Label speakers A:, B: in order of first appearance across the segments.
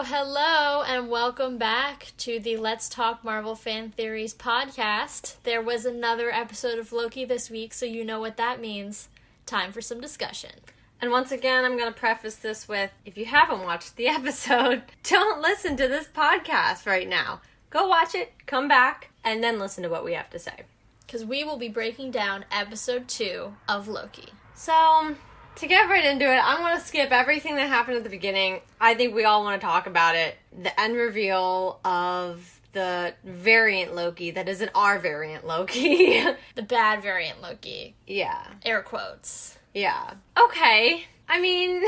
A: Hello, and welcome back to the Let's Talk Marvel Fan Theories podcast. There was another episode of Loki this week, so you know what that means. Time for some discussion.
B: And once again, I'm going to preface this with, if you haven't watched the episode, don't listen to this podcast right now. Go watch it, come back, and then listen to what we have to say.
A: Because we will be breaking down episode 2 of Loki.
B: So, to get right into it, I'm going to skip everything that happened at the beginning. I think we all want to talk about it. The end reveal of the variant Loki that isn't our variant Loki.
A: The bad variant Loki.
B: Yeah.
A: Air quotes.
B: Yeah. Okay. I mean,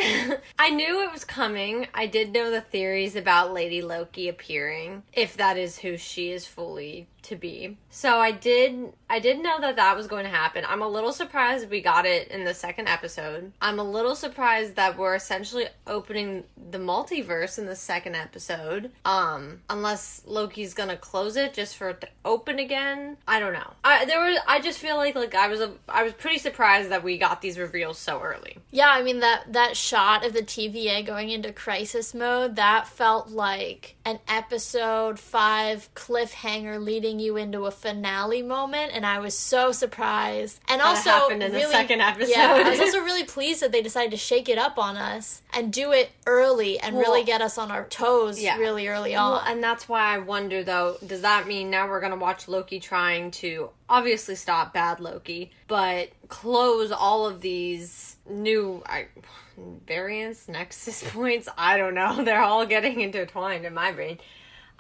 B: I knew it was coming. I did know the theories about Lady Loki appearing, if that is who she is fully to be. So I did know that was going to happen. I'm a little surprised we got it in the second episode. I'm a little surprised that we're essentially opening the multiverse in the second episode. Unless Loki's gonna close it just for it to open again. I don't know. I just feel like I was pretty surprised that we got these reveals so early.
A: Yeah, I mean that shot of the TVA going into crisis mode, that felt like an episode 5 cliffhanger leading you into a finale moment, and I was so surprised. And
B: that
A: also
B: happened in the second episode.
A: Yeah, I was also really pleased that they decided to shake it up on us and do it early and really get us on our toes really early on.
B: Well, and that's why I wonder, though, does that mean now we're going to watch Loki trying to obviously stop bad Loki, but close all of these new variants, nexus points? I don't know. They're all getting intertwined in my brain.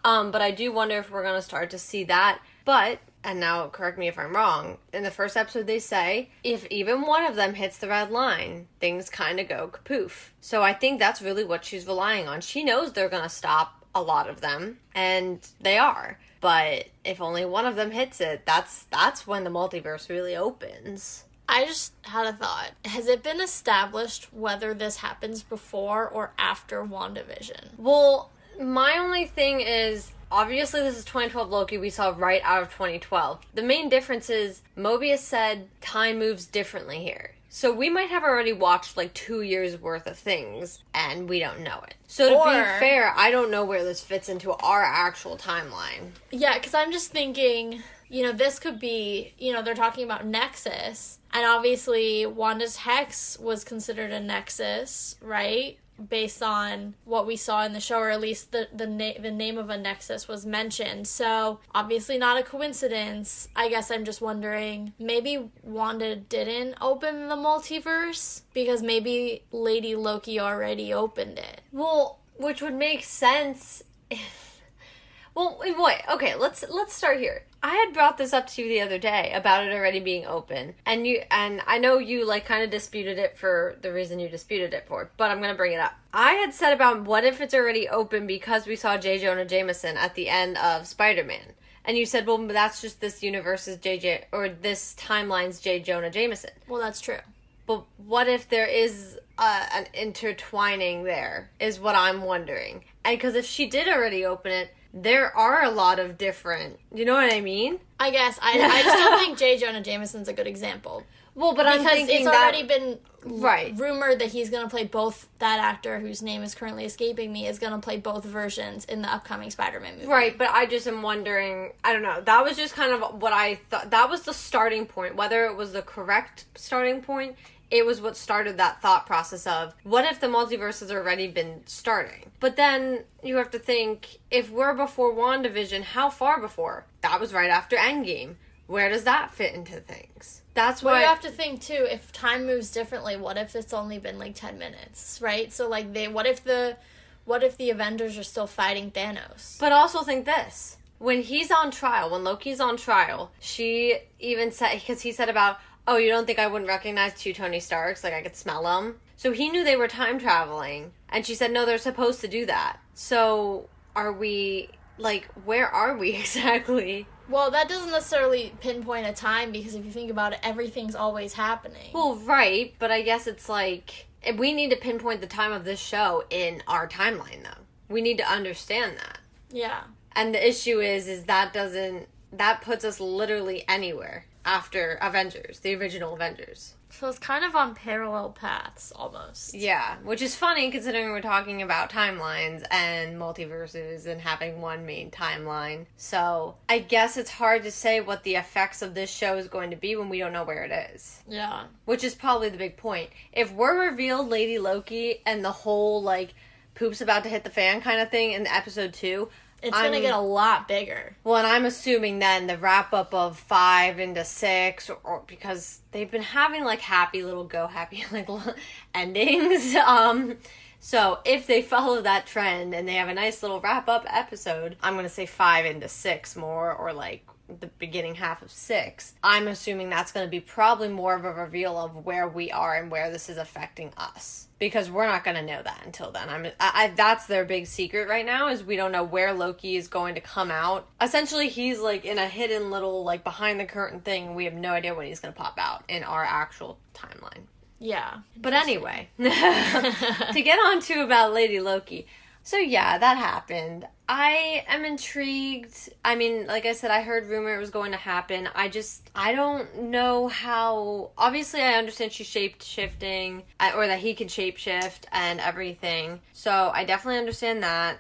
B: But I do wonder if we're going to start to see that. But, and now correct me if I'm wrong, in the first episode they say, if even one of them hits the red line, things kind of go kapoof. So I think that's really what she's relying on. She knows they're going to stop a lot of them, and they are. But if only one of them hits it, that's when the multiverse really opens.
A: I just had a thought. Has it been established whether this happens before or after WandaVision?
B: Well, my only thing is, obviously this is 2012 Loki we saw right out of 2012. The main difference is Mobius said time moves differently here. So we might have already watched 2 years worth of things and we don't know it. So to be fair, I don't know where this fits into our actual timeline.
A: Yeah, because I'm just thinking, this could be, they're talking about Nexus. And obviously Wanda's Hex was considered a Nexus, right? Based on what we saw in the show, or at least the name of a Nexus was mentioned. So, obviously not a coincidence. I guess I'm just wondering, maybe Wanda didn't open the multiverse? Because maybe Lady Loki already opened it.
B: Well, which would make sense if... Well, wait, okay, let's start here. I had brought this up to you the other day about it already being open, and I know you kind of disputed it for the reason you disputed it for, but I'm gonna bring it up. I had said about what if it's already open because we saw J. Jonah Jameson at the end of Spider-Man, and you said, well, that's just this universe's this timeline's J. Jonah Jameson.
A: Well, that's true.
B: But what if there is an intertwining there, is what I'm wondering. And because if she did already open it, there are a lot of different... You know what I mean?
A: I guess. I just don't think J. Jonah Jameson's a good example.
B: Well, but I'm thinking
A: it's already been
B: right.
A: rumored that he's going to play both... That actor, whose name is currently escaping me, is going to play both versions in the upcoming Spider-Man movie.
B: Right, but I just am wondering... I don't know. That was just kind of what I thought. That was the starting point. Whether it was the correct starting point... It was what started that thought process of, what if the multiverse has already been starting? But then you have to think, if we're before WandaVision, how far before? That was right after Endgame. Where does that fit into things? That's why...
A: Well, you have to think, too, if time moves differently, what if it's only been 10 minutes, right? So, what if the Avengers are still fighting Thanos?
B: But also think this. When he's on trial, when Loki's on trial, she even said, because he said about... Oh, you don't think I wouldn't recognize 2 Tony Starks? I could smell them? So he knew they were time traveling. And she said, no, they're supposed to do that. So are we, where are we exactly?
A: Well, that doesn't necessarily pinpoint a time, because if you think about it, everything's always happening.
B: Well, right, but I guess it's we need to pinpoint the time of this show in our timeline, though. We need to understand that.
A: Yeah.
B: And the issue is that puts us literally anywhere. after Avengers, the original Avengers.
A: So it's kind of on parallel paths, almost.
B: Yeah, which is funny considering we're talking about timelines and multiverses and having one main timeline. So I guess it's hard to say what the effects of this show is going to be when we don't know where it is.
A: Yeah.
B: Which is probably the big point. If we're revealed Lady Loki and the whole, like, poop's about to hit the fan kind of thing in episode 2...
A: It's going to get a lot bigger.
B: Well, and I'm assuming then the wrap-up of 5 into 6, or because they've been having, like, happy like, endings. So if they follow that trend and they have a nice little wrap-up episode, I'm going to say 5 into 6 more, or, like, the beginning half of 6. I'm assuming that's going to be probably more of a reveal of where we are and where this is affecting us. Because we're not going to know that until then. That's their big secret right now, is we don't know where Loki is going to come out. Essentially, he's, like, in a hidden little, like, behind-the-curtain thing. We have no idea when he's going to pop out in our actual timeline.
A: Yeah.
B: But anyway, to get on to about Lady Loki. So yeah, that happened. I am intrigued. I mean, like I said, I heard rumor it was going to happen. I don't know how... Obviously, I understand she's shape-shifting, or that he can shape-shift and everything. So I definitely understand that.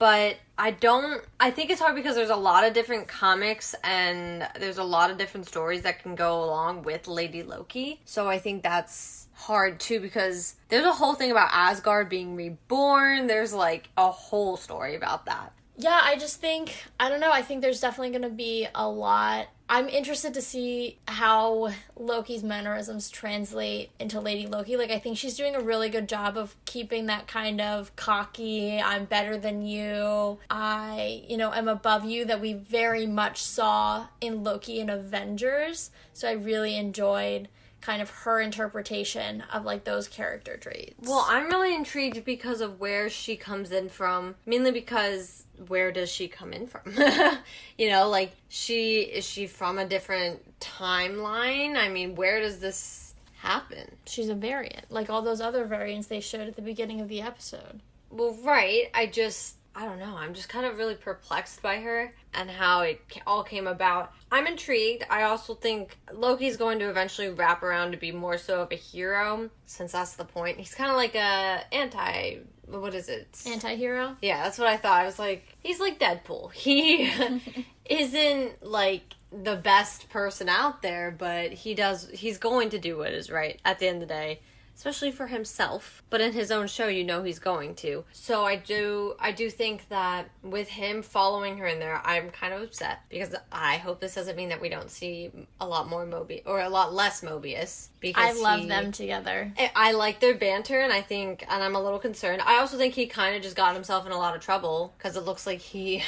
B: But I think it's hard because there's a lot of different comics and there's a lot of different stories that can go along with Lady Loki. So I think that's hard too, because there's a whole thing about Asgard being reborn. There's like a whole story about that.
A: Yeah, I just think, I don't know, I think there's definitely going to be a lot. I'm interested to see how Loki's mannerisms translate into Lady Loki. Like, I think she's doing a really good job of keeping that kind of cocky, I'm better than you, am above you, that we very much saw in Loki and Avengers. So I really enjoyed kind of her interpretation of, like, those character traits.
B: Well, I'm really intrigued because of where she comes in from. Mainly because, where does she come in from? Like, is she from a different timeline? I mean, where does this happen?
A: She's a variant, like all those other variants they showed at the beginning of the episode.
B: Well, right. I don't know. I'm just kind of really perplexed by her and how it all came about. I'm intrigued. I also think Loki's going to eventually wrap around to be more so of a hero, since that's the point. He's kind of like a
A: Anti-hero?
B: Yeah, that's what I thought. I was like, he's like Deadpool. He isn't like the best person out there, but he's going to do what is right at the end of the day. Especially for himself, but in his own show, he's going to. So I do think that with him following her in there, I'm kind of upset, because I hope this doesn't mean that we don't see a lot more Mobius, or a lot less Mobius. Because
A: I love them together.
B: I like their banter, and I'm a little concerned. I also think he kind of just got himself in a lot of trouble, because it looks like he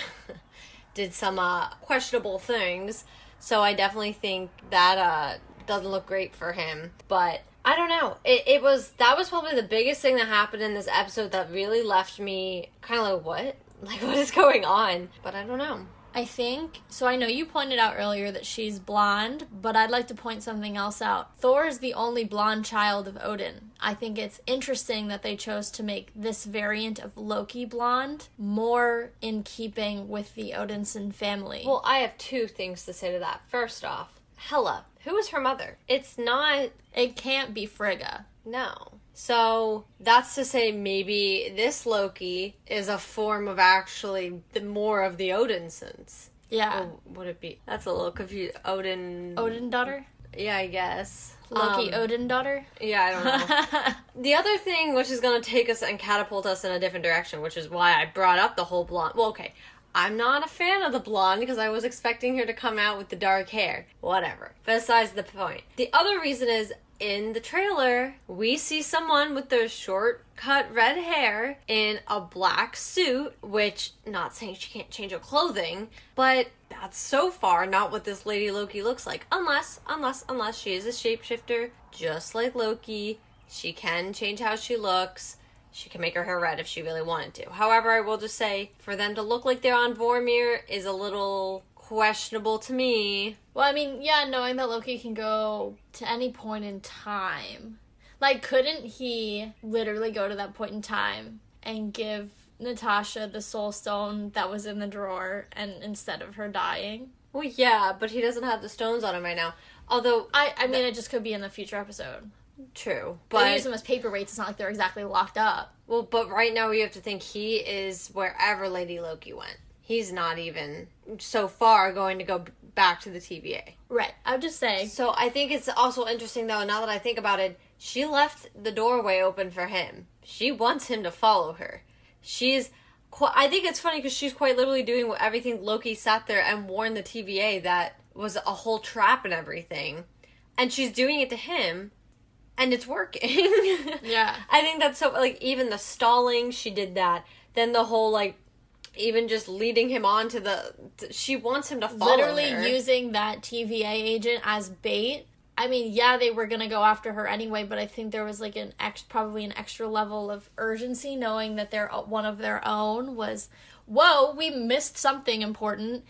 B: did some questionable things. So I definitely think that doesn't look great for him, but I don't know. That was probably the biggest thing that happened in this episode that really left me kind of like, what? Like, what is going on? But I don't know.
A: I think, so I know you pointed out earlier that she's blonde, but I'd like to point something else out. Thor is the only blonde child of Odin. I think it's interesting that they chose to make this variant of Loki blonde more in keeping with the Odinson family.
B: Well, I have 2 things to say to that. First off, Hela. Who is her mother? It
A: can't be Frigga.
B: No. So, that's to say maybe this Loki is a form of actually more of the Odinsons.
A: Yeah.
B: Or would it be? That's a little confused. Odin
A: daughter?
B: Yeah, I guess.
A: Loki Odin daughter?
B: Yeah, I don't know. The other thing, which is going to take us and catapult us in a different direction, which is why I brought up the whole blonde. Well, okay. I'm not a fan of the blonde because I was expecting her to come out with the dark hair. Whatever. Besides the point. The other reason is, in the trailer, we see someone with their short cut red hair in a black suit, which, not saying she can't change her clothing, but that's so far not what this Lady Loki looks like. Unless she is a shapeshifter, just like Loki. She can change how she looks. She can make her hair red if she really wanted to. However, I will just say, for them to look like they're on Vormir is a little questionable to me.
A: Well, I mean, yeah, knowing that Loki can go to any point in time. Like, couldn't he literally go to that point in time and give Natasha the soul stone that was in the drawer, and instead of her dying?
B: Well, yeah, but he doesn't have the stones on him right now. Although...
A: I mean, it just could be in the future episode.
B: True,
A: but... They use them as paperweights. It's not like they're exactly locked up.
B: Well, but right now you have to think he is wherever Lady Loki went. He's not even, so far, going to go back to the TVA.
A: Right. I would just say...
B: So I think it's also interesting, though, now that I think about it, she left the doorway open for him. She wants him to follow her. I think it's funny because she's quite literally doing everything. Loki sat there and warned the TVA that was a whole trap and everything. And she's doing it to him, and it's working.
A: Yeah.
B: I think that's so, like, even the stalling, she did that. Then the whole, like, even just leading him on to she wants him to follow her.
A: Literally using that TVA agent as bait. I mean, yeah, they were going to go after her anyway, but I think there was, like, probably an extra level of urgency knowing that one of their own was, whoa, we missed something important.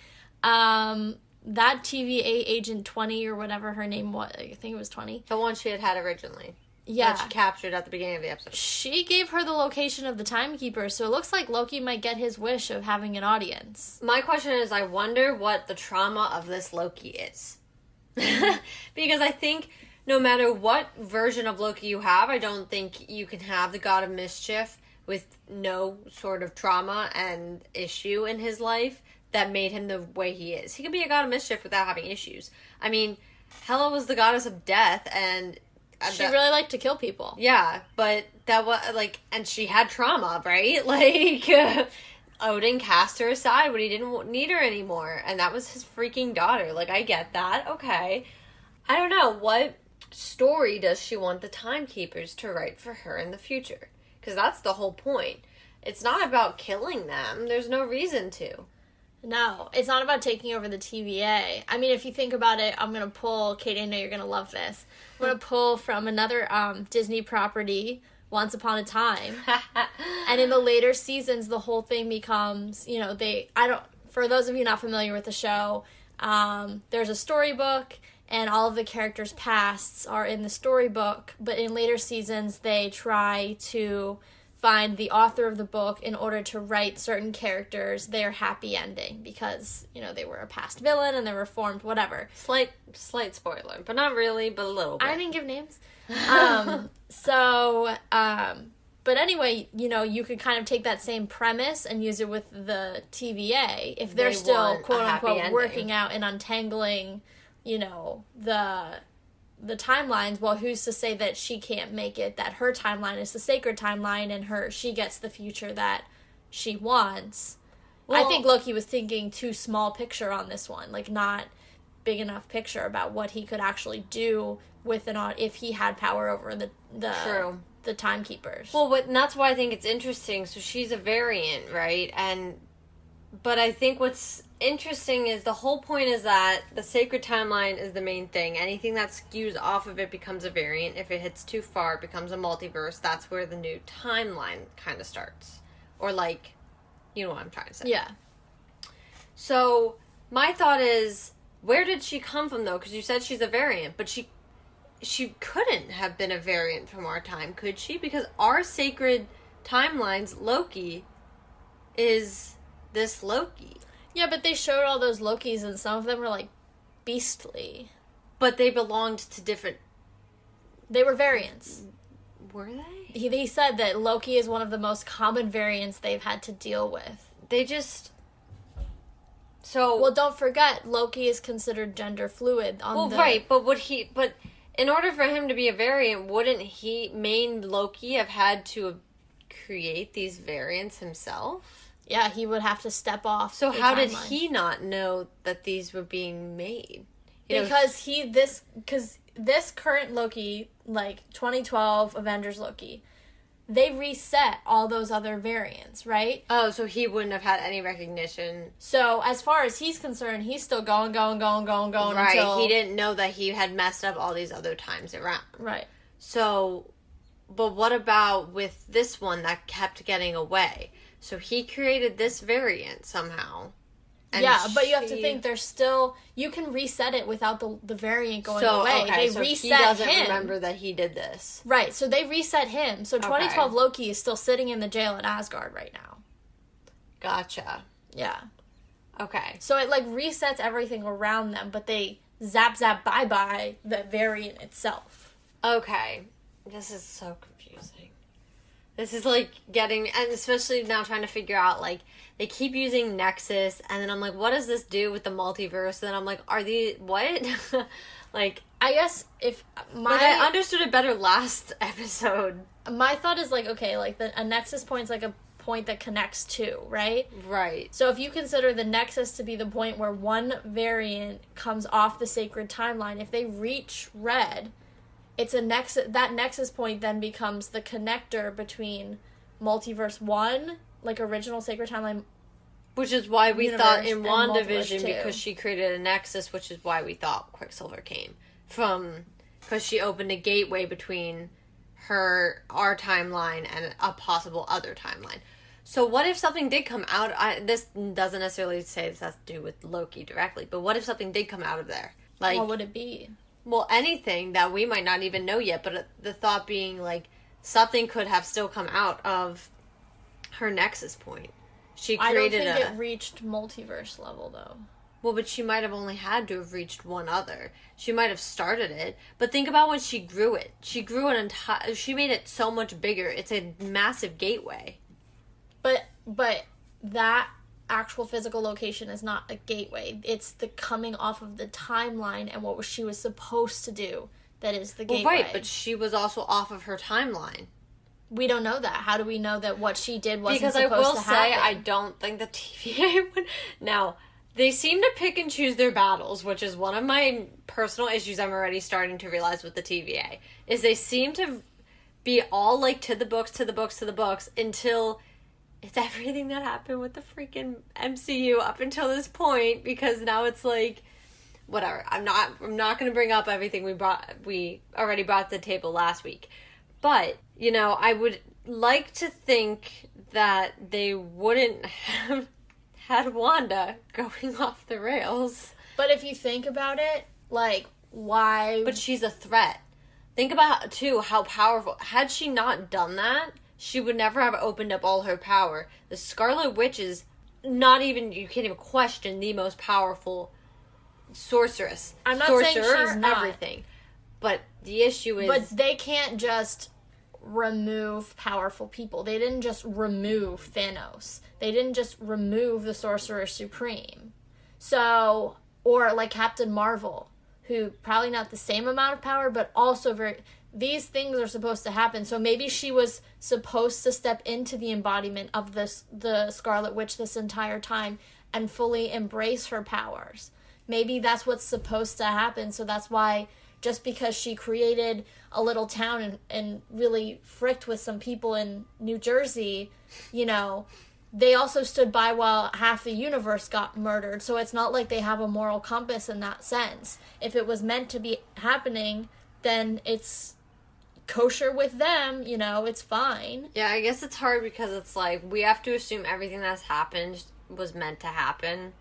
A: That TVA agent 20 or whatever her name was, I think it was 20.
B: The one she had originally.
A: Yeah.
B: That she captured at the beginning of the episode.
A: She gave her the location of the timekeeper, so it looks like Loki might get his wish of having an audience.
B: My question is, I wonder what the trauma of this Loki is. Because I think no matter what version of Loki you have, I don't think you can have the God of Mischief with no sort of trauma and issue in his life that made him the way he is. He could be a God of Mischief without having issues. I mean, Hela was the goddess of death, and
A: she really liked to kill people.
B: Yeah, but that was, like, and she had trauma, right? Like, Odin cast her aside when he didn't need her anymore, and that was his freaking daughter. Like, I get that, okay. I don't know, what story does she want the Timekeepers to write for her in the future? Because that's the whole point. It's not about killing them. There's no reason to.
A: No, it's not about taking over the TVA. I mean, if you think about it, I'm going to pull, Katie, I know you're going to love this. I'm going to pull from another Disney property, Once Upon a Time. And in the later seasons, the whole thing becomes, for those of you not familiar with the show, there's a storybook, and all of the characters' pasts are in the storybook, but in later seasons, they try to find the author of the book in order to write certain characters their happy ending because, they were a past villain and they're reformed, whatever.
B: Slight spoiler, but not really, but a little bit.
A: I didn't give names. But anyway, you could kind of take that same premise and use it with the TVA if they're still, quote-unquote, working out and untangling, the timelines. Well, who's to say that she can't make it, that her timeline is the sacred timeline and she gets the future that she wants. Well, I think Loki was thinking too small picture on this one, like not big enough picture about what he could actually do with if he had power over the timekeepers.
B: Well, and that's why I think it's interesting. So she's a variant, right? But I think what's interesting is the whole point is that the sacred timeline is the main thing. Anything that skews off of it becomes a variant. If it hits too far, it becomes a multiverse. That's where the new timeline kind of starts. Or you know what I'm trying to say.
A: Yeah.
B: So my thought is, where did she come from though? Because you said she's a variant, but she couldn't have been a variant from our time, could she? Because our sacred timelines, Loki, is this Loki.
A: Yeah, but they showed all those Lokis, and some of them were, beastly.
B: But they belonged to different...
A: They were variants.
B: Were they?
A: He said that Loki is one of the most common variants they've had to deal with.
B: They just... So...
A: Well, don't forget, Loki is considered gender fluid
B: right, but in order for him to be a variant, wouldn't main Loki have had to create these variants himself?
A: Yeah, he would have to step off.
B: So how did he not know that these were being made?
A: Because this current Loki, 2012 Avengers Loki, they reset all those other variants, right?
B: Oh, so he wouldn't have had any recognition.
A: So as far as he's concerned, he's still going.
B: Right,
A: until...
B: he didn't know that he had messed up all these other times around.
A: Right.
B: So, but what about with this one that kept getting away? So he created this variant somehow.
A: Yeah, but you have to think there's still... You can reset it without the variant going away.
B: Okay,
A: they reset
B: he doesn't
A: him.
B: remember that he did this.
A: Right, so they reset him. So 2012 Loki is still sitting in the jail at Asgard right now.
B: Gotcha.
A: Yeah.
B: Okay.
A: So it, like, resets everything around them, but they zap, bye-bye the variant itself.
B: Okay. This is so confusing. This is, like, getting... And especially now trying to figure out, like, they keep using Nexus, and then I'm like, what does this do with the multiverse? And then I'm like, are these... What? Like...
A: I guess if
B: But I understood it better last episode.
A: My thought is, like, okay, like, a Nexus point's, like, a point that connects two, right?
B: Right.
A: So if you consider the Nexus to be the point where one variant comes off the sacred timeline, if they reach red, it's a Nexus. That Nexus point then becomes the connector between Multiverse 1, like, original sacred timeline,
B: which is why we thought in
A: WandaVision,
B: because she created a Nexus, which is why we thought Quicksilver came from, because she opened a gateway between our timeline and a possible other timeline. So what if something did come out? This doesn't necessarily say this has to do with Loki directly, but what if something did come out of there? Like,
A: what would it be?
B: Well, anything that we might not even know yet, but the thought being, like, something could have still come out of her Nexus point. She created
A: I don't think it reached multiverse level, though.
B: Well, but she might have only had to have reached one other. She might have started it. But think about when she grew it. She grew an entire... She made it so much bigger. It's a massive gateway.
A: But that actual physical location is not a gateway. It's the coming off of the timeline and what she was supposed to do that is the gateway.
B: Well, right, but she was also off of her timeline.
A: We don't know that. How do we know that what she did wasn't
B: because
A: supposed to happen?
B: Because I will say, I don't think the TVA would... Now... They seem to pick and choose their battles, which is one of my personal issues I'm already starting to realize with the TVA, is they seem to be all, like, to the books, until it's everything that happened with the freaking MCU up until this point, because now it's like, whatever. I'm not going to bring up everything we already brought to the table last week. But, you know, I would like to think that they wouldn't have... had Wanda going off the rails.
A: But if you think about it, like, why...
B: But she's a threat. Think about, too, how powerful... Had she not done that, she would never have opened up all her power. The Scarlet Witch is not even... You can't even question the most powerful sorceress.
A: I'm not saying she's not.
B: Everything. But the issue is...
A: But they can't just remove powerful people. They didn't just remove Thanos. They didn't just remove the Sorcerer Supreme. So, or like Captain Marvel, who probably not the same amount of power, but also very... These things are supposed to happen. So maybe she was supposed to step into the embodiment of the Scarlet Witch this entire time and fully embrace her powers. Maybe that's what's supposed to happen. So that's why, just because she created a little town and really fricked with some people in New Jersey, you know, they also stood by while half the universe got murdered. So it's not like they have a moral compass in that sense. If it was meant to be happening, then it's kosher with them, you know, it's fine.
B: Yeah, I guess it's hard because it's like, we have to assume everything that's happened was meant to happen,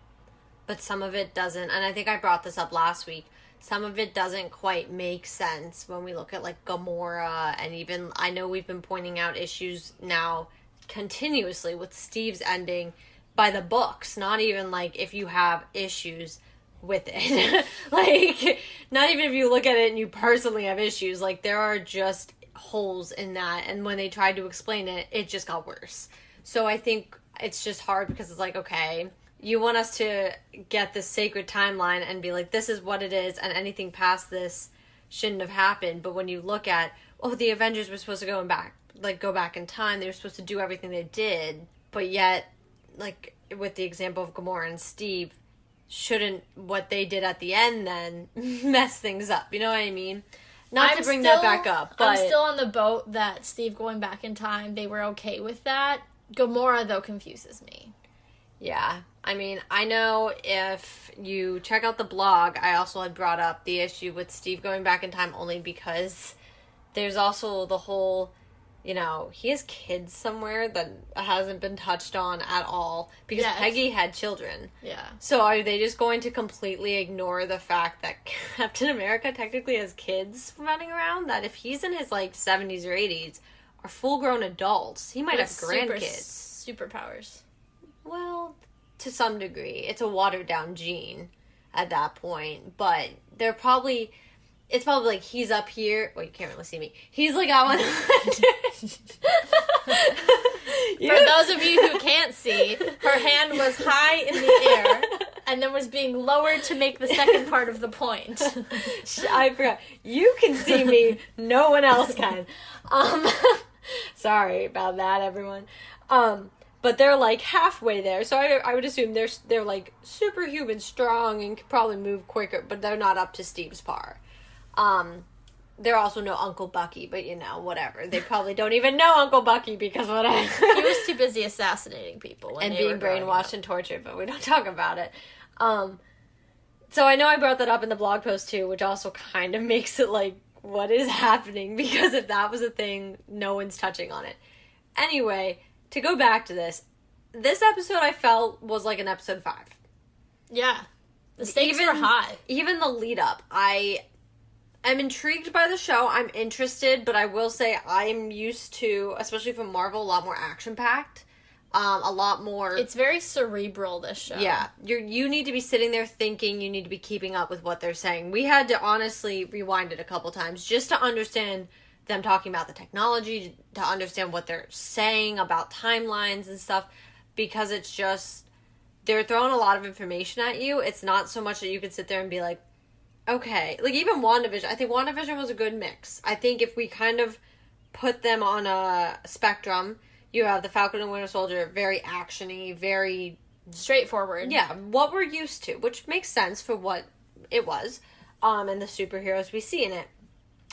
B: but some of it doesn't. And I think I brought this up last week. Some of it doesn't quite make sense when we look at, like, Gamora, and even, I know we've been pointing out issues now continuously with Steve's ending by the books, not even, like, if you have issues with it. Like, not even if you look at it and you personally have issues, like, there are just holes in that, and when they tried to explain it, it just got worse. So I think it's just hard because it's like, okay, you want us to get this sacred timeline and be like, this is what it is, and anything past this shouldn't have happened. But when you look at, oh, the Avengers were supposed to go back in time, they were supposed to do everything they did, but yet, like, with the example of Gamora and Steve, shouldn't what they did at the end then mess things up? You know what I mean? Not to bring that back up, but...
A: I'm still on the boat that Steve going back in time, they were okay with that. Gamora, though, confuses me.
B: Yeah. I mean, I know if you check out the blog, I also had brought up the issue with Steve going back in time only because there's also the whole, you know, he has kids somewhere that hasn't been touched on at all because yes. Peggy had children.
A: Yeah.
B: So are they just going to completely ignore the fact that Captain America technically has kids running around? That if he's in his, like, 70s or 80s, are full-grown adults, he might have grandkids.
A: Superpowers.
B: Well... to some degree. It's a watered down gene at that point, but they're probably... It's probably like he's up here. Well, you can't really see me. He's like out 100.
A: For those of you who can't see, her hand was high in the air and then was being lowered to make the second part of the point.
B: I forgot. You can see me. No one else can. Sorry about that, everyone. But they're like halfway there, so I would assume they're like superhuman strong and could probably move quicker, but they're not up to Steve's par. They're also no Uncle Bucky, but whatever. They probably don't even know Uncle Bucky because whatever.
A: He was too busy assassinating people
B: and being brainwashed and tortured, but we don't talk about it. So I know I brought that up in the blog post too, which also kind of makes it like, what is happening? Because if that was a thing, no one's touching on it. Anyway, to go back to this episode I felt was like an episode 5.
A: Yeah. The stakes were high.
B: Even the lead up, I'm intrigued by the show. I'm interested, but I will say I'm used to, especially from Marvel, a lot more action-packed. A lot more...
A: It's very cerebral, this show.
B: Yeah. You need to be sitting there thinking. You need to be keeping up with what they're saying. We had to honestly rewind it a couple times just to understand them talking about the technology, to understand what they're saying about timelines and stuff, because it's just... They're throwing a lot of information at you. It's not so much that you can sit there and be like, okay, like even WandaVision, I think WandaVision was a good mix. I think if we kind of put them on a spectrum, you have the Falcon and Winter Soldier, very actiony, very...
A: straightforward.
B: Yeah, what we're used to, which makes sense for what it was, and the superheroes we see in it.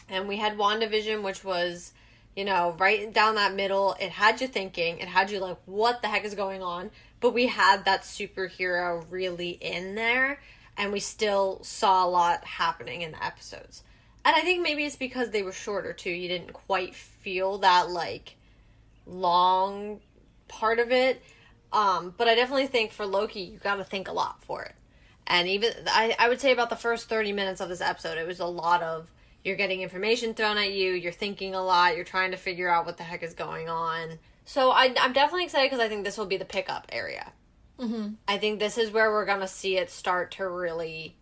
B: And we had WandaVision, which was, right down that middle. It had you thinking. It had you like, what the heck is going on? But we had that superhero really in there. And we still saw a lot happening in the episodes. And I think maybe it's because they were shorter, too. You didn't quite feel that, like, long part of it. But I definitely think for Loki, you gotta think a lot for it. And even, I would say about the first 30 minutes of this episode, it was a lot of, you're getting information thrown at you, you're thinking a lot, you're trying to figure out what the heck is going on. So I'm definitely excited because I think this will be the pickup area.
A: Mm-hmm.
B: I think this is where we're going to see it start to really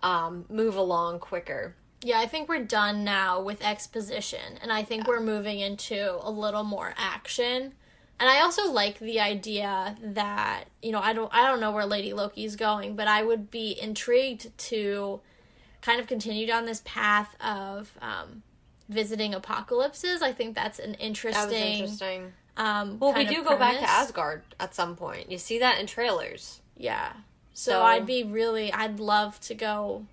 B: move along quicker.
A: Yeah, I think we're done now with exposition, and I think we're moving into a little more action. And I also like the idea that, I don't know where Lady Loki's going, but I would be intrigued to kind of continue down this path of visiting apocalypses. I think that's an interesting...
B: That was interesting.
A: Well,
B: we do go back to Asgard at some point. You see that in trailers.
A: Yeah. So I'd love to go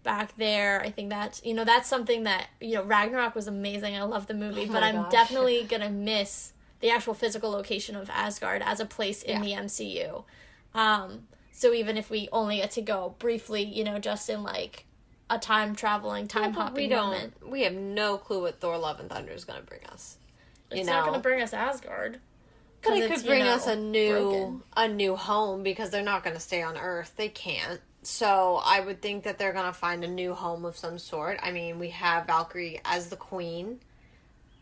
A: back there. I think that's something that, Ragnarok was amazing. I love the movie, but I'm definitely going to miss the actual physical location of Asgard as a place in the MCU. So even if we only get to go briefly, just in like a time-traveling, time-hopping moment.
B: We have no clue what Thor Love and Thunder is going to bring us.
A: It's not going to bring us Asgard.
B: But it could bring us a new home because they're not going to stay on Earth. They can't. So I would think that they're going to find a new home of some sort. I mean, we have Valkyrie as the queen.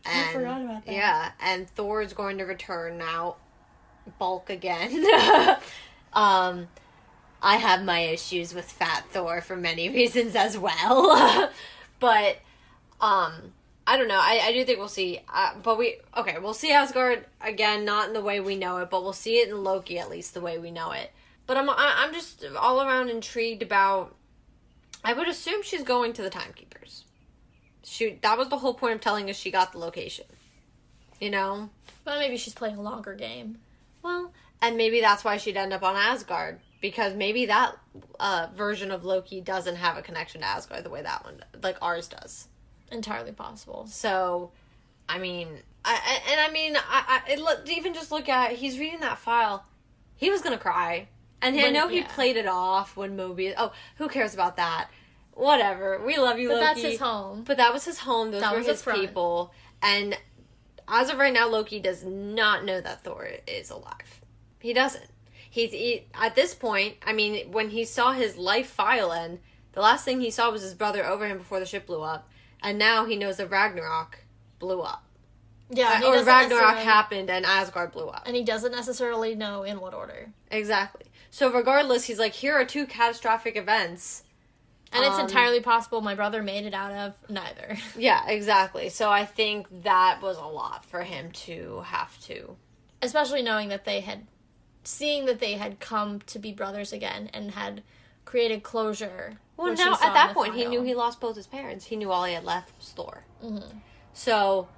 B: And,
A: I forgot about that.
B: Yeah, and Thor is going to return now. Bulk again. I have my issues with Fat Thor for many reasons as well. But, I don't know. I do think we'll see. We'll see Asgard again, not in the way we know it, but we'll see it in Loki at least the way we know it. But I'm just all around intrigued about... I would assume she's going to the Timekeepers. That was the whole point of telling us she got the location.
A: But maybe she's playing a longer game.
B: Well, and maybe that's why she'd end up on Asgard. Because maybe that version of Loki doesn't have a connection to Asgard the way that one, like ours does.
A: Entirely possible.
B: So, even just look at, he's reading that file. He was going to cry. And I know he played it off when Mobius... Oh, who cares about that? Whatever. We love you, Loki.
A: But that's his home.
B: But that was his home. Those were his people. And as of right now, Loki does not know that Thor is alive. He doesn't. He at this point, when he saw his life file end, the last thing he saw was his brother over him before the ship blew up. And now he knows that Ragnarok blew up.
A: Yeah,
B: or Ragnarok happened and Asgard blew up.
A: And he doesn't necessarily know in what order.
B: Exactly. So regardless, he's like, here are two catastrophic events.
A: And it's entirely possible my brother made it out of neither.
B: Yeah, exactly. So I think that was a lot for him to have to.
A: Especially knowing that seeing that they had come to be brothers again and had created closure.
B: Well, now at that point, he knew he lost both his parents. He knew all he had left was Thor. Mm-hmm. So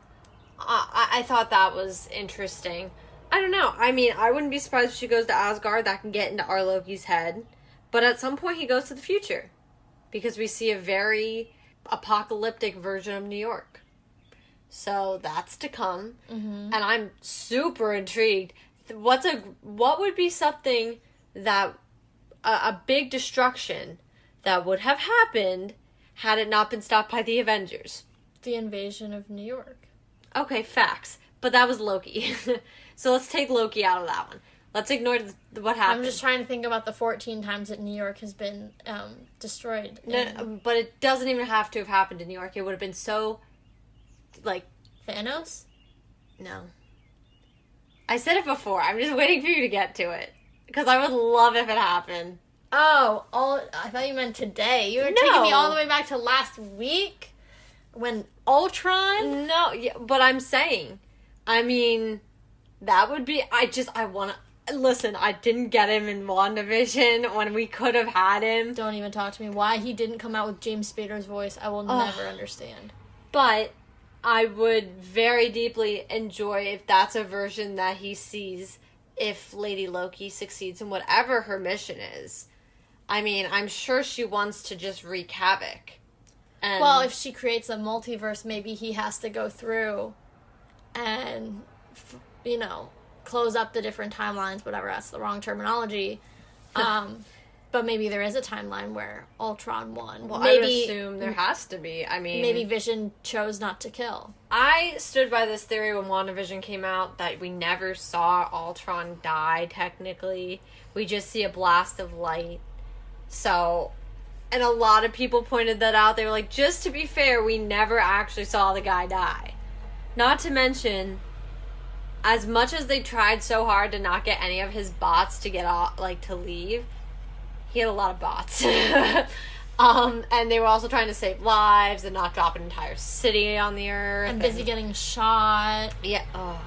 B: I thought that was interesting. I don't know. I mean, I wouldn't be surprised if she goes to Asgard. That can get into our Loki's head. But at some point, he goes to the future. Because we see a very apocalyptic version of New York. So that's to come. Mm-hmm. And I'm super intrigued. What would be something that... a big destruction that would have happened had it not been stopped by the Avengers?
A: The invasion of New York.
B: Okay, facts. But that was Loki. So let's take Loki out of that one. Let's ignore what happened.
A: I'm just trying to think about the 14 times that New York has been destroyed.
B: No, but it doesn't even have to have happened in New York. It would have been so, like...
A: Thanos?
B: No. I said it before. I'm just waiting for you to get to it. Because I would love if it happened.
A: Oh, I thought you meant today. You were taking me all the way back to last week? When Ultron?
B: No, yeah, but I'm saying... I mean, that would be... I want to... Listen, I didn't get him in WandaVision when we could have had him.
A: Don't even talk to me. Why he didn't come out with James Spader's voice, I will never understand.
B: But I would very deeply enjoy if that's a version that he sees if Lady Loki succeeds in whatever her mission is. I mean, I'm sure she wants to just wreak havoc. And
A: well, if she creates a multiverse, maybe he has to go through and, close up the different timelines, whatever, that's the wrong terminology. But maybe there is a timeline where Ultron won.
B: Well, I would assume there has to be. I mean...
A: Maybe Vision chose not to kill.
B: I stood by this theory when WandaVision came out that we never saw Ultron die, technically. We just see a blast of light. So... And a lot of people pointed that out. They were like, just to be fair, we never actually saw the guy die. Not to mention... As much as they tried so hard to not get any of his bots to get off, to leave, he had a lot of bots. And they were also trying to save lives and not drop an entire city on the earth.
A: And busy getting shot.
B: Yeah. Oh.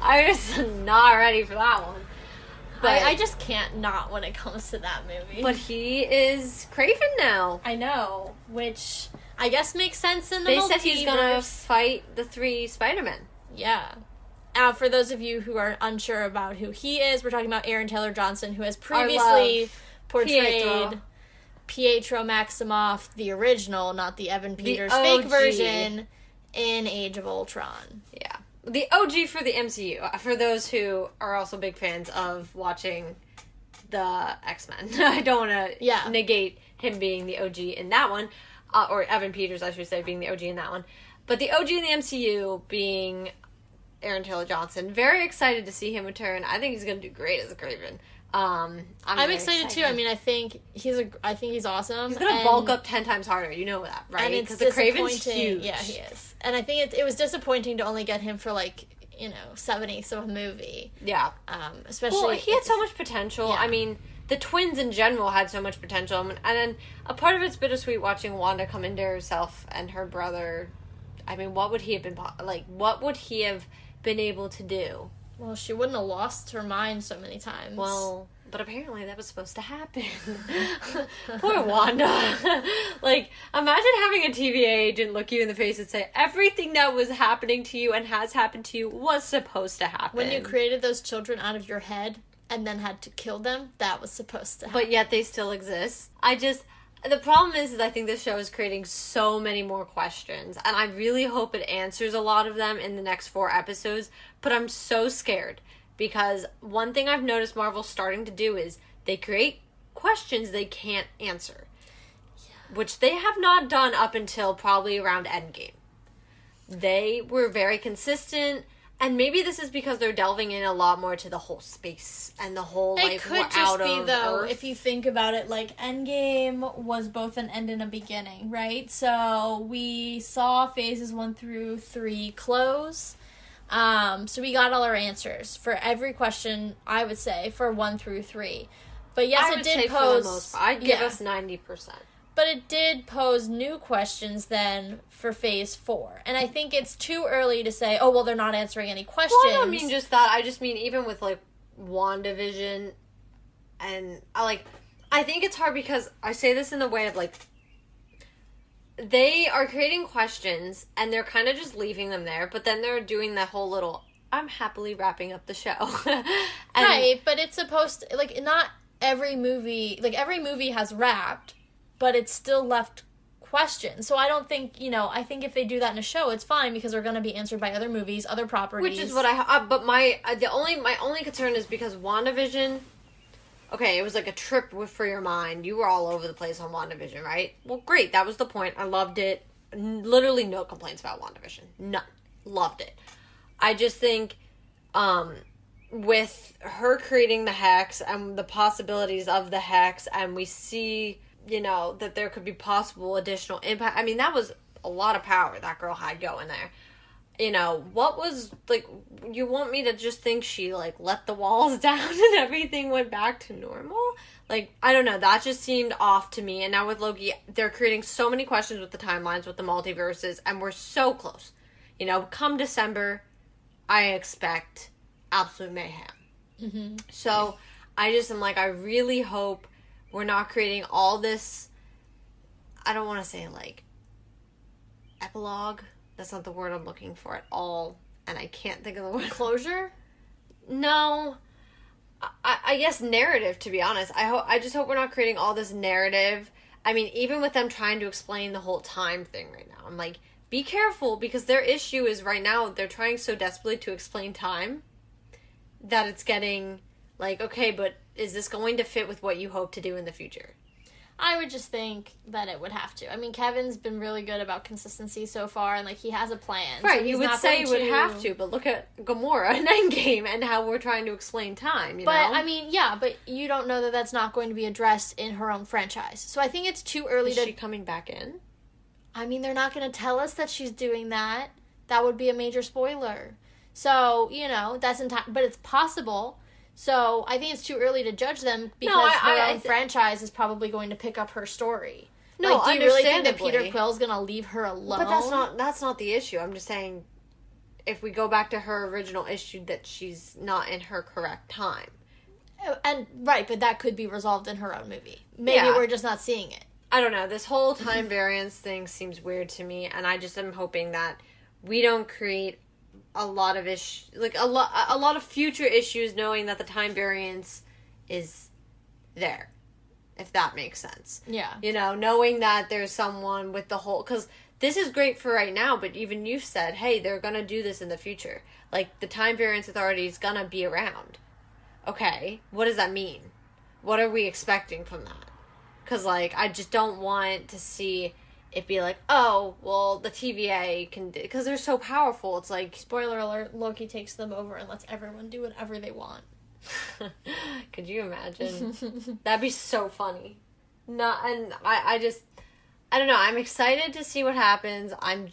B: I was not ready for that one.
A: But I just can't not when it comes to that movie.
B: But he is Kraven now.
A: I know, which I guess makes sense in the multiverse.
B: They said he's gonna fight the 3 Spider-Men.
A: Yeah. For those of you who are unsure about who he is, we're talking about Aaron Taylor Johnson, who has previously portrayed Pietro Maximoff, the original, not the Evan Peters fake version, in Age of Ultron.
B: Yeah. The OG for the MCU, for those who are also big fans of watching the X-Men. I don't want to negate him being the OG in that one, or Evan Peters, I should say, being the OG in that one. But the OG in the MCU being Aaron Taylor Johnson. Very excited to see him return. I think he's going to do great as a Kraven. I'm
A: excited too. I mean, I think he's awesome.
B: He's going to bulk up 10 times harder. You know that, right?
A: Because
B: the Kraven's huge.
A: Yeah, he is. And I think it was disappointing to only get him for 7/8 of a movie.
B: Yeah.
A: Especially.
B: Well, he had so much potential. Yeah. I mean, the twins in general had so much potential. And then a part of it's bittersweet watching Wanda come into herself and her brother. I mean, what would he have been what would he have been able to do?
A: Well, she wouldn't have lost her mind so many times.
B: Well, but apparently that was supposed to happen. Poor Wanda. Imagine having a TVA agent look you in the face and say, everything that was happening to you and has happened to you was supposed to happen.
A: When you created those children out of your head and then had to kill them, that was supposed to happen.
B: But yet they still exist. The problem is I think this show is creating so many more questions, and I really hope it answers a lot of them in the next 4 episodes, but I'm so scared, because one thing I've noticed Marvel's starting to do is they create questions they can't answer, which they have not done up until probably around Endgame. They were very consistent. And maybe this is because they're delving in a lot more to the whole space and the whole,
A: it could just be, though,
B: Earth.
A: if you think about it, Endgame was both an end and a beginning, right? So we saw phases 1 through 3 close. So we got all our answers for every question, I would say, for 1 through 3. But yes, it did pose...
B: I'd give us 90%.
A: But it did pose new questions then for Phase 4. And I think it's too early to say, oh, well, they're not answering any questions.
B: Well, I don't mean just that. I just mean even with, like, WandaVision, and I think it's hard because I say this in the way of, like, they are creating questions and they're kind of just leaving them there, but then they're doing that whole little, I'm happily wrapping up the show.
A: Right, but it's supposed to, like, not every movie has wrapped, but it's still left questions. So I don't think, I think if they do that in a show, it's fine because they're going to be answered by other movies, other properties.
B: Which is what my only concern is because WandaVision, okay, it was like a trip for your mind. You were all over the place on WandaVision, right? Well, great. That was the point. I loved it. Literally no complaints about WandaVision. None. Loved it. I just think, with her creating the Hex and the possibilities of the Hex, and we see, that there could be possible additional impact. I mean, that was a lot of power that girl had going there. What was, like, you want me to just think she, like, let the walls down and everything went back to normal? Like, I don't know. That just seemed off to me. And now with Loki, they're creating so many questions with the timelines, with the multiverses, and we're so close. Come December, I expect absolute mayhem. Mm-hmm. So, I just am like, I really hope we're not creating all this, I don't want to say, like, epilogue. That's not the word I'm looking for at all, and I can't think of the word.
A: Closure?
B: No. I guess narrative, to be honest. I just hope we're not creating all this narrative. I mean, even with them trying to explain the whole time thing right now, I'm like, be careful, because their issue is right now, they're trying so desperately to explain time that it's getting, like, okay, but is this going to fit with what you hope to do in the future?
A: I would just think that it would have to. I mean, Kevin's been really good about consistency so far, and, like, he has a plan.
B: Right,
A: so
B: you would say it would have to, but look at Gamora and Endgame and how we're trying to explain time, you know?
A: But, I mean, yeah, but you don't know that that's not going to be addressed in her own franchise. So I think it's too early
B: Is she coming back in?
A: I mean, they're not going to tell us that she's doing that. That would be a major spoiler. So, that's but it's possible. So, I think it's too early to judge them because her own franchise is probably going to pick up her story.
B: No,
A: like, do you really think that Peter Quill's going to leave her alone?
B: But that's not the issue. I'm just saying, if we go back to her original issue, that she's not in her correct time.
A: And, right, but that could be resolved in her own movie. Maybe we're just not seeing it.
B: I don't know. This whole time variance thing seems weird to me, and I just am hoping that we don't create a lot of a lot of future issues, knowing that the time variance is there, if that makes sense.
A: Yeah.
B: Knowing that there's someone with the whole, because this is great for right now, but even you said, hey, they're gonna do this in the future. Like, the time variance authority is gonna be around. Okay, what does that mean? What are we expecting from that? Because, like, I just don't want to see it be like, oh, well, the TVA can do... Because they're so powerful, it's like...
A: Spoiler alert, Loki takes them over and lets everyone do whatever they want.
B: Could you imagine? That'd be so funny. I don't know, I'm excited to see what happens. I'm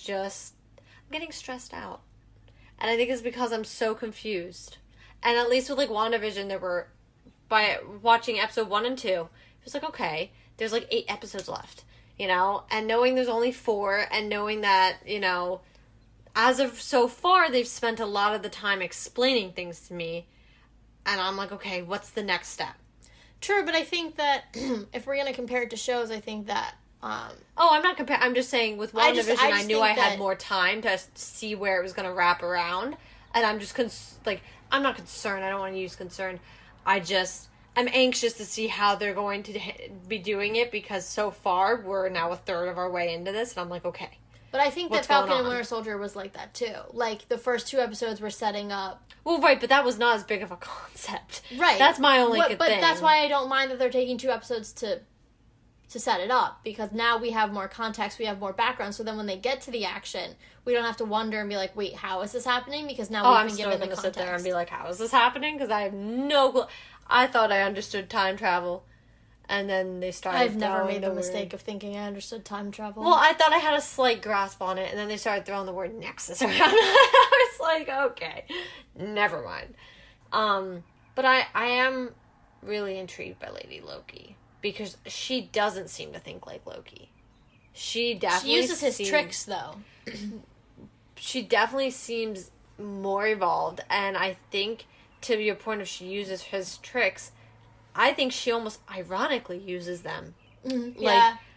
B: getting stressed out. And I think it's because I'm so confused. And at least with, like, WandaVision, by watching episode 1 and 2, it was like, okay, there's, like, 8 episodes left. And knowing there's only 4, and knowing that, as of so far, they've spent a lot of the time explaining things to me, and I'm like, okay, what's the next step?
A: True, but I think that if we're going to compare it to shows, I think that...
B: I'm not comparing, I'm just saying with WandaVision, I knew I had more time to see where it was going to wrap around, and I'm just, I'm not concerned, I don't want to use concerned, I'm anxious to see how they're going to be doing it, because so far we're now a third of our way into this, and I'm like, okay.
A: But I think that Falcon and Winter Soldier was like that too. Like, the first 2 episodes were setting up.
B: Well, right, but that was not as big of a concept.
A: Right.
B: That's my only thing.
A: But that's why I don't mind that they're taking 2 episodes to set it up, because now we have more context, we have more background, so then when they get to the action, we don't have to wonder and be like, wait, how is this happening? Because now we've been given the context. I'm still going to sit there
B: and be like, how is this happening? Because I have no clue. I thought I understood time travel, And then they started
A: I've never
B: throwing
A: made the mistake of thinking I understood time travel.
B: Well, I thought I had a slight grasp on it, and then they started throwing the word nexus around. I was like, okay, never mind. But I am really intrigued by Lady Loki, because she doesn't seem to think like Loki. She
A: uses his tricks, though.
B: She definitely seems more evolved, and I think, to your point of she uses his tricks, I think she almost ironically uses them.
A: Mm-hmm.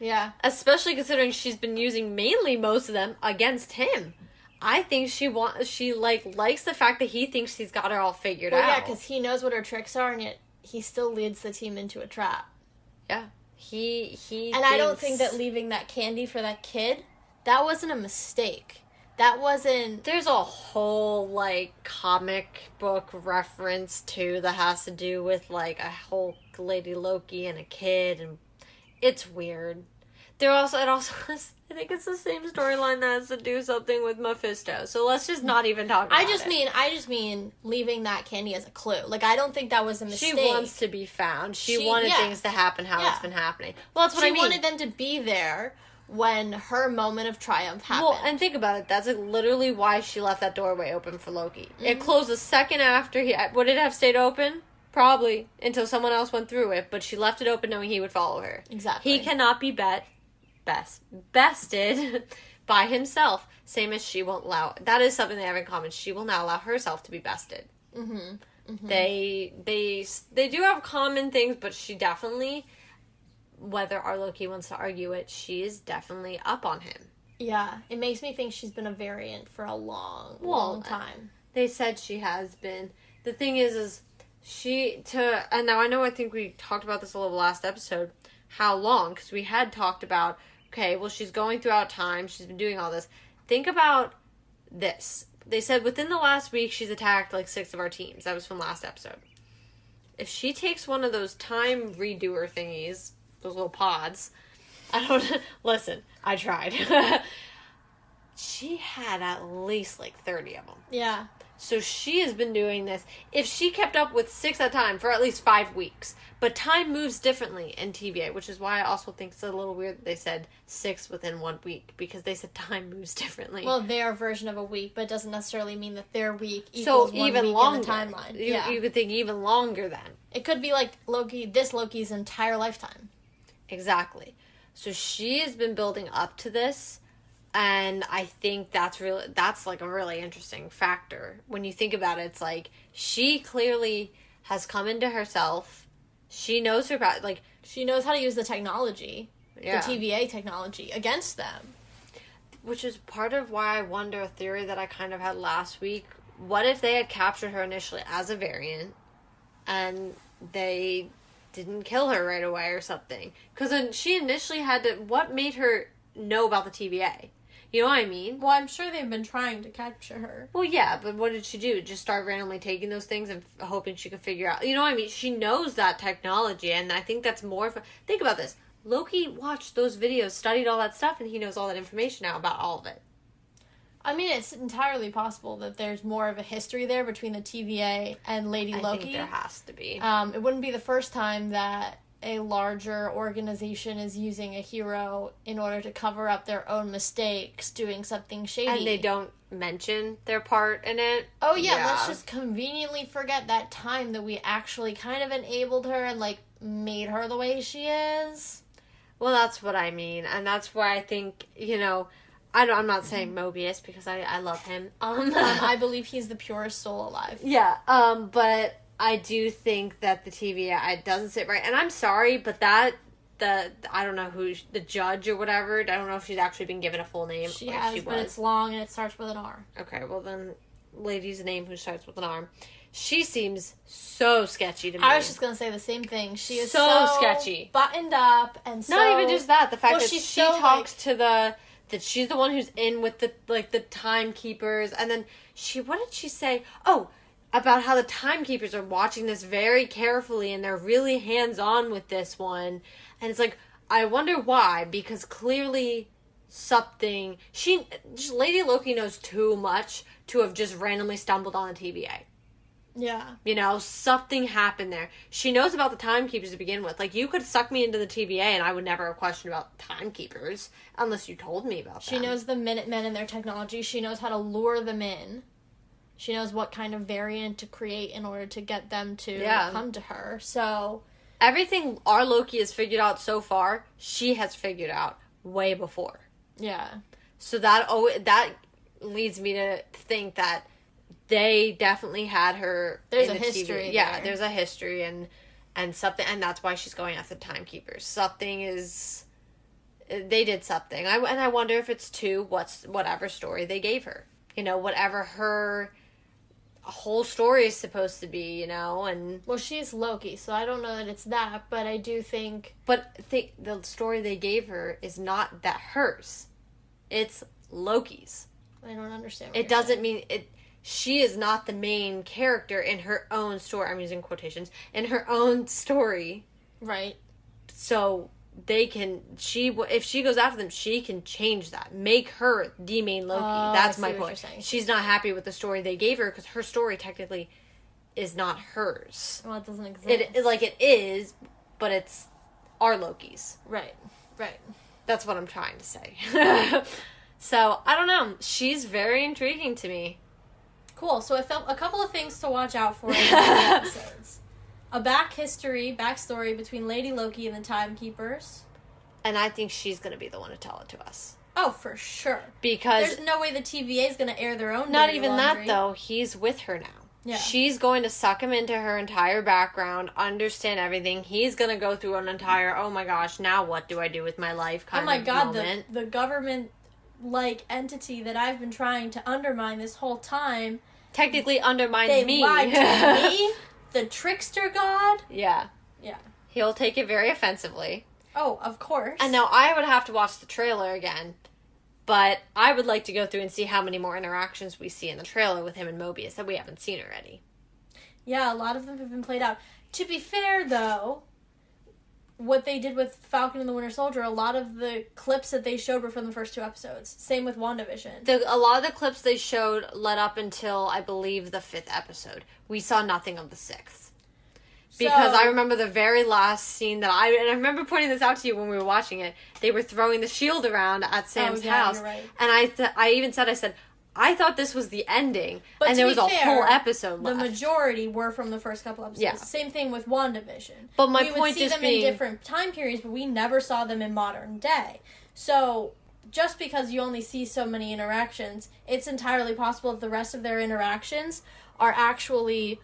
A: Yeah.
B: Especially considering she's been using mainly most of them against him. I think she likes the fact that he thinks he's got her all figured out.
A: Yeah, because he knows what her tricks are, and yet he still leads the team into a trap.
B: Yeah.
A: I don't think that leaving that candy for that kid, that wasn't a mistake. That wasn't...
B: There's a whole, comic book reference, too, that has to do with, a whole Lady Loki and a kid, and it's weird. I think it's the same storyline that has to do something with Mephisto, so let's just not even talk about it.
A: I just mean leaving that candy as a clue. I don't think that was a mistake.
B: She wants to be found. She wanted things to happen it's been happening. Well, that's what I mean.
A: She wanted them to be there when her moment of triumph happened.
B: Well, and think about it. That's literally why she left that doorway open for Loki. Mm-hmm. It closed a second after would it have stayed open? Probably. Until someone else went through it. But she left it open knowing he would follow her.
A: Exactly.
B: He cannot be bested by himself. Same as she won't allow... That is something they have in common. She will not allow herself to be bested. Mm-hmm. Mm-hmm. They do have common things, but she definitely... Whether our Loki wants to argue it, she is definitely up on him.
A: Yeah, it makes me think she's been a variant for a long time.
B: They said she has been. The thing is and now I think we talked about this a little last episode, how long, because we had talked about, okay, well, she's going throughout time, she's been doing all this. Think about this. They said within the last week, she's attacked 6 of our teams. That was from last episode. If she takes one of those time redoer thingies, those little pods. Listen, I tried. She had at least 30 of them.
A: Yeah.
B: So she has been doing this. If she kept up with 6 at a time for at least 5 weeks. But time moves differently in TVA, which is why I also think it's a little weird that they said 6 within 1 week. Because they said time moves differently.
A: Well, their version of a week, but it doesn't necessarily mean that their week equals so 1 even week longer. In the timeline.
B: You could think even longer then.
A: It could be Loki's entire lifetime.
B: Exactly. So she has been building up to this, and I think that's a really interesting factor. When you think about it, it's she clearly has come into herself. She knows
A: she knows how to use the technology,
B: the
A: TVA technology, against them.
B: Which is part of why I wonder a theory that I kind of had last week. What if they had captured her initially as a variant, and they didn't kill her right away or something? Because she initially had to... What made her know about the TVA? You know what I mean?
A: Well, I'm sure they've been trying to capture her.
B: Well, yeah, but what did she do? Just start randomly taking those things and hoping she could figure out... You know what I mean? She knows that technology, and I think that's more... Think about this. Loki watched those videos, studied all that stuff, and he knows all that information now about all of it.
A: I mean, it's entirely possible that there's more of a history there between the TVA and Lady Loki.
B: I think there has to be.
A: It wouldn't be the first time that a larger organization is using a hero in order to cover up their own mistakes, doing something shady.
B: And they don't mention their part in it.
A: Oh, yeah, let's just conveniently forget that time that we actually kind of enabled her and, made her the way she is.
B: Well, that's what I mean. And that's why I think, I'm not saying Mobius because I love him.
A: I believe he's the purest soul alive.
B: Yeah, but I do think that the TVA doesn't sit right. And I'm sorry, but I don't know who, the judge or whatever, I don't know if she's actually been given a full name.
A: She has, but it's long and it starts with an R.
B: Okay, well then, lady's name who starts with an R. She seems so sketchy to me.
A: I was just going to say the same thing. She is
B: so sketchy.
A: Buttoned up and so...
B: Not even just that, the fact that she talks to that she's the one who's in with the timekeepers, and then what did she say? Oh, about how the timekeepers are watching this very carefully, and they're really hands-on with this one, and it's I wonder why, because clearly Lady Loki knows too much to have just randomly stumbled on the TVA.
A: Yeah.
B: You know, something happened there. She knows about the timekeepers to begin with. Like, you could suck me into the TVA and I would never have questioned about timekeepers unless you told me about them.
A: She knows the Minutemen and their technology. She knows how to lure them in. She knows what kind of variant to create in order to get them to come to her. So
B: everything our Loki has figured out so far, she has figured out way before.
A: Yeah.
B: So that leads me to think that they definitely had her.
A: There's a history.
B: Yeah, there's a history and something, and that's why she's going after the timekeepers. They did something. I wonder if it's whatever story they gave her. You know, whatever her whole story is supposed to be, you know, and...
A: Well, she's Loki, so I don't know that it's that, but I do think...
B: But the story they gave her is not that hers. It's Loki's.
A: I don't understand
B: what it doesn't saying. Mean... She is not the main character in her own story. I'm using quotations. In her own story.
A: Right.
B: So... if she goes after them, she can change that. Make her the main Loki. That's my point. She's not happy with the story they gave her because her story technically is not hers.
A: Well, it doesn't exist.
B: It is, but it's our Loki's.
A: Right.
B: That's what I'm trying to say. So, I don't know. She's very intriguing to me.
A: Cool. So I felt a couple of things to watch out for in these episodes. A backstory between Lady Loki and the Timekeepers.
B: And I think she's going to be the one to tell it to us.
A: Oh, for sure.
B: Because...
A: there's no way the TVA is going to air their own
B: Not even
A: laundry.
B: that, though. He's with her now.
A: Yeah.
B: She's going to suck him into her entire background, understand everything. He's going to go through an entire, oh my gosh, now what do I do with my life kind of moment.
A: The government-like entity that I've been trying to undermine this whole time...
B: technically undermined me.
A: They lied to me. The trickster god?
B: Yeah.
A: Yeah.
B: He'll take it very offensively.
A: Oh, of course.
B: And now I would have to watch the trailer again, but I would like to go through and see how many more interactions we see in the trailer with him and Mobius that we haven't seen already.
A: Yeah, a lot of them have been played out. To be fair, though, what they did with Falcon and the Winter Soldier, a lot of the clips that they showed were from the first 2 episodes. Same with WandaVision.
B: A lot of the clips they showed led up until, I believe, the 5th episode. We saw nothing of the 6th. Because I remember the very last scene that and I remember pointing this out to you when we were watching it. They were throwing the shield around at Sam's house.
A: You're right.
B: And I said, I thought this was the ending. But and there was a whole episode left.
A: The majority were from the first couple episodes. Yeah. Same thing with WandaVision.
B: But my point is
A: we would see them in different time periods, but we never saw them in modern day. So, just because you only see so many interactions, it's entirely possible that the rest of their interactions are actually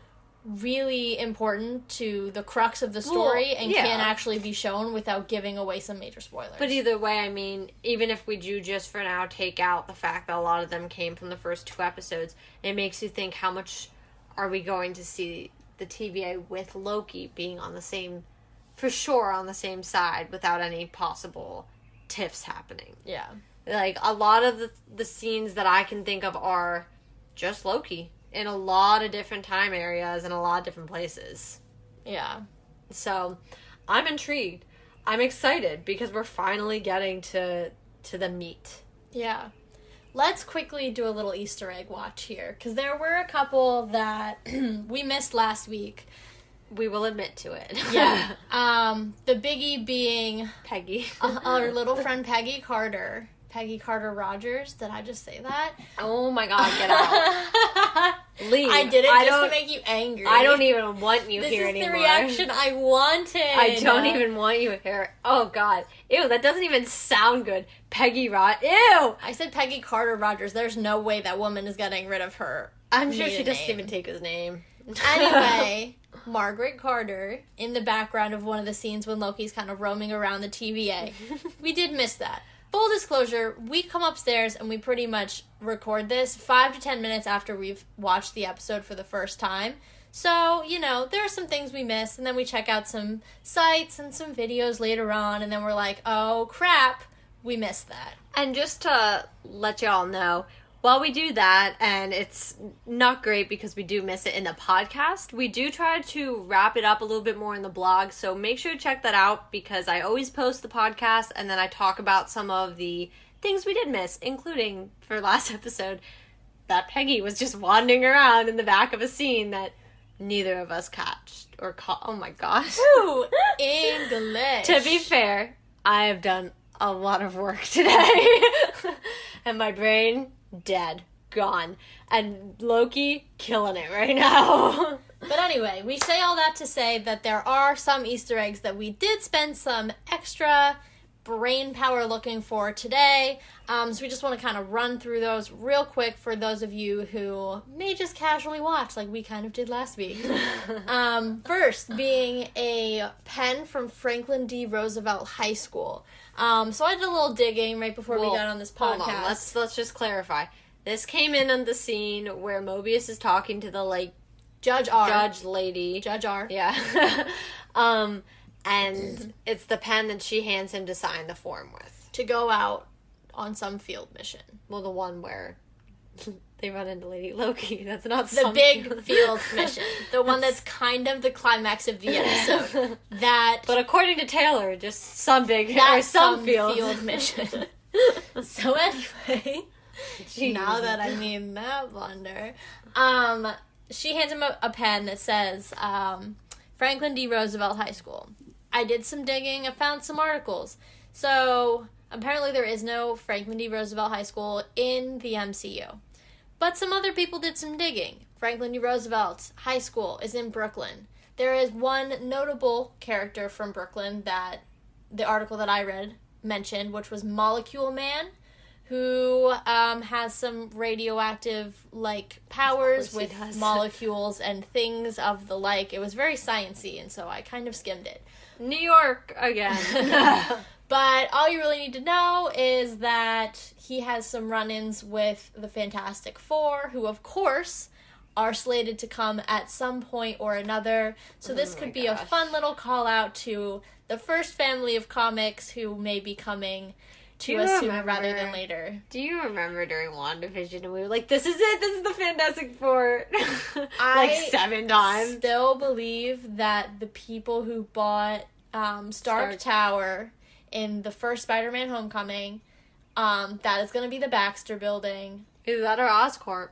A: really important to the crux of the story and can actually be shown without giving away some major spoilers.
B: But either way, I mean, even if we do just for now take out the fact that a lot of them came from the first 2 episodes, it makes you think how much are we going to see the TVA with Loki being on the same side without any possible tiffs happening.
A: Yeah.
B: Like, a lot of the scenes that I can think of are just Loki. In a lot of different time areas and a lot of different places.
A: Yeah.
B: So, I'm intrigued. I'm excited because we're finally getting to the meat.
A: Yeah. Let's quickly do a little Easter egg watch here, because there were a couple that we missed last week.
B: We will admit to it.
A: Yeah. The biggie being...
B: Peggy.
A: Our little friend Peggy Carter. Peggy Carter Rogers. Did I just say that?
B: Oh my god, get out. Leave.
A: I did it just to make you angry.
B: I don't even want you here anymore.
A: This is the reaction I wanted.
B: I don't even want you here. Oh god. Ew, that doesn't even sound good. Peggy Ew!
A: I said Peggy Carter Rogers. There's no way that woman is getting rid of her.
B: I'm sure she doesn't even take his name.
A: Anyway, Margaret Carter in the background of one of the scenes when Loki's kind of roaming around the TVA. We did miss that. Full disclosure, we come upstairs and we pretty much record this 5 to 10 minutes after we've watched the episode for the first time. So, you know, there are some things we miss, and then we check out some sites and some videos later on, and then we're like, oh crap, we missed that.
B: And just to let y'all know, while we do that, and it's not great because we do miss it in the podcast, we do try to wrap it up a little bit more in the blog, so make sure to check that out because I always post the podcast and then I talk about some of the things we did miss, including, for last episode, that Peggy was just wandering around in the back of a scene that neither of us catched or caught. Oh my gosh.
A: Ooh, English.
B: To be fair, I have done a lot of work today. And my brain, dead. Gone. And Loki, killing it right now.
A: But anyway, we say all that to say that there are some Easter eggs that we did spend some extra brain power looking for today. So we just want to kind of run through those real quick for those of you who may just casually watch like we kind of did last week. First being a pen from Franklin D. Roosevelt High School. So I did a little digging right before we got on this podcast.
B: Hold on. Let's just clarify. This came in on the scene where Mobius is talking to the, like,
A: Judge R.
B: Judge lady.
A: Judge R.
B: Yeah. And it's the pen that she hands him to sign the form with.
A: To go out on some field mission.
B: Well, the one where they run into Lady Loki. That's not
A: the big field mission. The one that's kind of the climax of the episode.
B: But according to Taylor, just some big
A: or
B: some
A: field mission. So anyway,
B: Jeez.
A: Now that I mean that blunder, she hands him a pen that says Franklin D. Roosevelt High School. I did some digging. I found some articles. So apparently there is no Franklin D. Roosevelt High School in the MCU. But some other people did some digging. Franklin D. Roosevelt High School is in Brooklyn. There is one notable character from Brooklyn that the article that I read mentioned, which was Molecule Man, who has some radioactive, like, powers with molecules and things of the like. It was very sciencey, and so I kind of skimmed it.
B: New York again.
A: But all you really need to know is that he has some run-ins with the Fantastic Four, who, of course, are slated to come at some point or another. So this could be a fun little call-out to the first family of comics who may be coming to us sooner rather than later.
B: Do you remember during WandaVision we were like, this is it, this is the Fantastic Four? Like 7 times.
A: I still believe that the people who bought Stark Tower in the first Spider-Man Homecoming, that is going to be the Baxter Building.
B: Either that or Oscorp.